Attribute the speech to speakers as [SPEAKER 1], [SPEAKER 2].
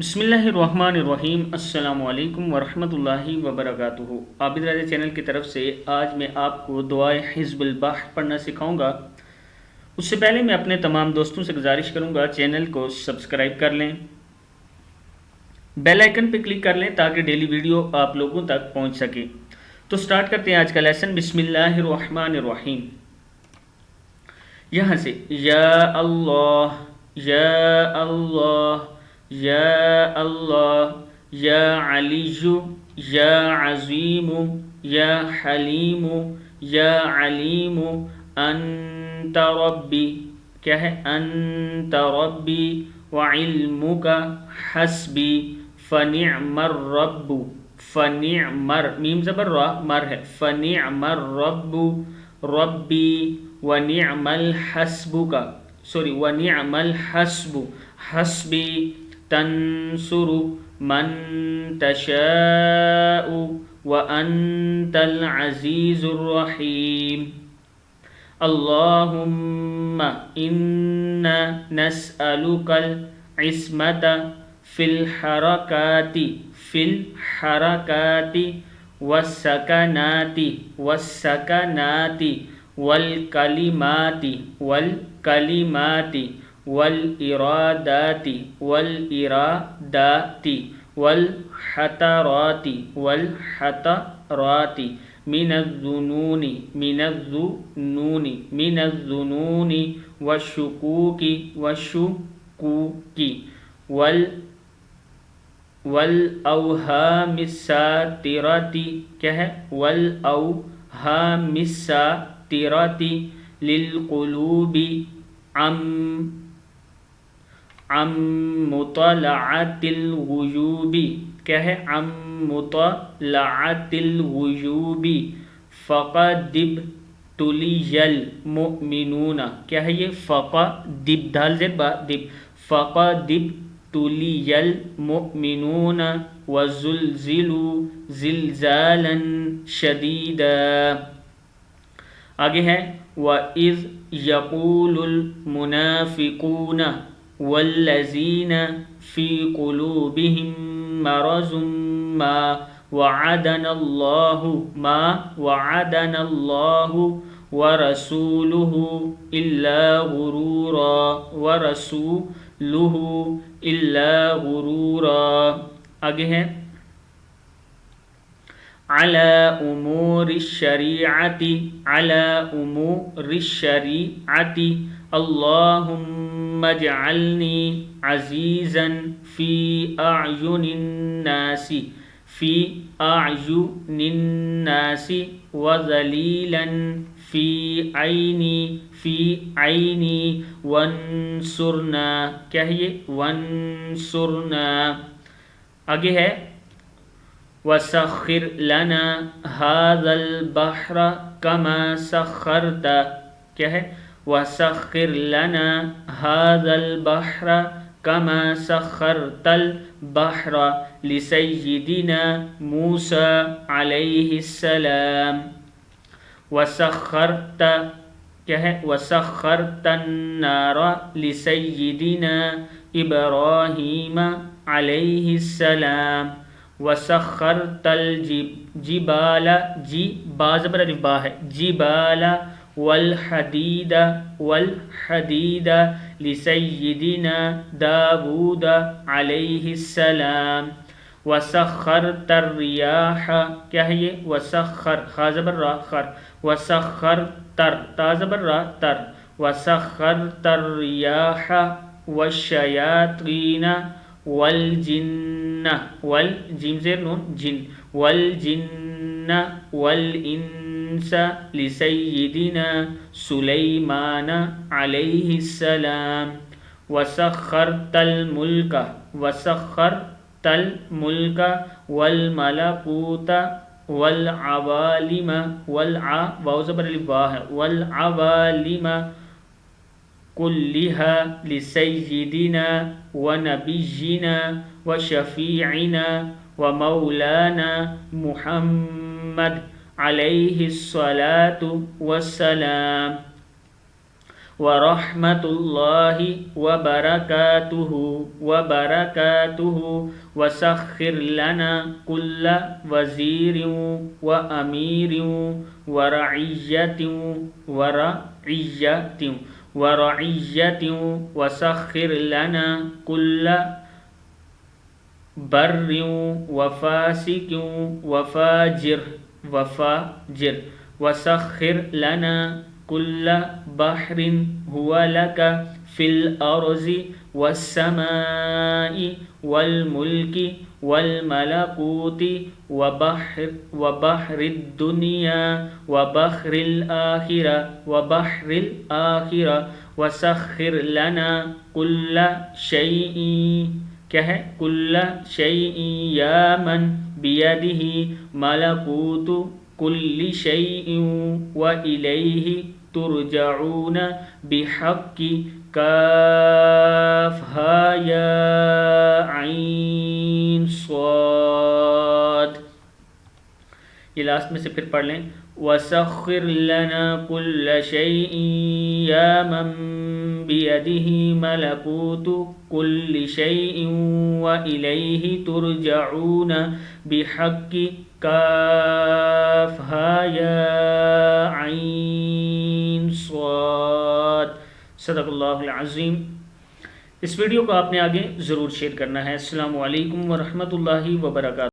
[SPEAKER 1] بسم اللہ الرحمن الرحیم۔ السلام علیکم ورحمۃ اللہ وبرکاتہ۔ عابد راجہ چینل کی طرف سے آج میں آپ کو دعائے حزب البحر پڑھنا سکھاؤں گا۔ اس سے پہلے میں اپنے تمام دوستوں سے گزارش کروں گا چینل کو سبسکرائب کر لیں، بیل آئیکن پہ کلک کر لیں تاکہ ڈیلی ویڈیو آپ لوگوں تک پہنچ سکے۔ تو سٹارٹ کرتے ہیں آج کا لیسن۔ بسم اللہ الرحمن الرحیم۔ یہاں سے یا اللہ یا اللہ یا اللہ یا علی یا عظیم یا حلیم یا علیم انت ربی، کیا ہے؟ انت ربی وعلمک حسبی فنعم الرب، فنعم میم زبر را مر ہے، فنعم الرب ربی ونعم الحسب کا ونعم الحسب حسبی تنصر من تشاء وانت العزیز الرحیم۔ اللہم انا نسألک العصمت فی الحرکات والسکنات والکلمات والارادات والحترات من الظنون والشکوک والاوہام الساترات، کیا ہے؟ والاوہام الساترات للقلوب عن مطالعة الغیوب، کیا ہے؟ عن مطالعة الغیوب فقد ابتلی المؤمنون، کیا ہے یہ؟ فقد دال زد با دب، فقد ابتلی المؤمنون وزلزلوا زلزالا شدیدا۔ آگے ہے وَإِذْ يَقُولُ الْمُنَافِقُونَ وَالَّذِينَ فِي قُلُوبِهِم مَّرَضٌ مَّا وَعَدَنَا اللَّهُ وَرَسُولُهُ إِلَّا غُرُورًا۔ آگے ہے على امور الشریعت اللهم اجعلنی عزیزا فی اعین الناس وذلیلا فی عینی وانصرنا، کیا ہے یہ؟ وانصرنا۔ آگے ہے وَسَخِّرْ لَنَا هَذَا الْبَحْرَ كَمَا سَخَّرْتَ، کیا ہے؟ وَسَخِّرْ لَنَا هَذَا الْبَحْرَ كَمَا سَخَّرْتَ الْبَحْرَ لِسَيِّدِنَا مُوسَى عَلَيْهِ السَّلَامِ وَسَخَّرْتَ، کیا ہے؟ وَسَخَّرْتَ النَّارَ لِسَيِّدِنَا إِبْرَاهِيمَ عَلَيْهِ السَّلَامِ وَسَخَّرْتَ الْجِبَالَ با زبر الف با ہے، جِبَالَ والحديد لسيدنا داود عليه السلام وسخرت الرياح، کیا ہے یہ؟ وسخر خا زبر را خر، وسخرت تا زبر را تر، وسخرت الرياح والشياطين والجن والجیم زیر نون جن والجن والانس لسیدنا سلیمان علیہ السلام وسخرت الملک والملکوت والعوالم واو زبر الف وا ہے، والعوالم كلها لسيدنا ونبينا وشفيعنا ومولانا محمد عليه الصلاة والسلام ورحمۃ وبرکاتہ وبرکاتہ وسخر لنا کل وزیر وامیر ورعیت ورعیت ورعیت وسخر لنا کل بر وفاسق وفاجر وسخر لنا کل بحر هو لك في الأرض والسماء والملك والملكوت وبحر الدنيا وبحر الآخرة وسخر لنا كل شيء کیا ہے کل شیء یا من بیدہ ملکوت کل شیء وإلیہ ترجعون بحق کاف ہا یا عین صاد. یہ لاسٹ میں سے پھر پڑھ لیں. وسخر لنا كل شيء يا من بيده ملكوت كل شيء وإليه ترجعون بحق كاف ها يا عين صاد. صدق اللہ العظیم. اس ویڈیو کو آپ نے آگے ضرور شیئر کرنا ہے. السلام علیکم ورحمۃ اللہ وبرکاتہ.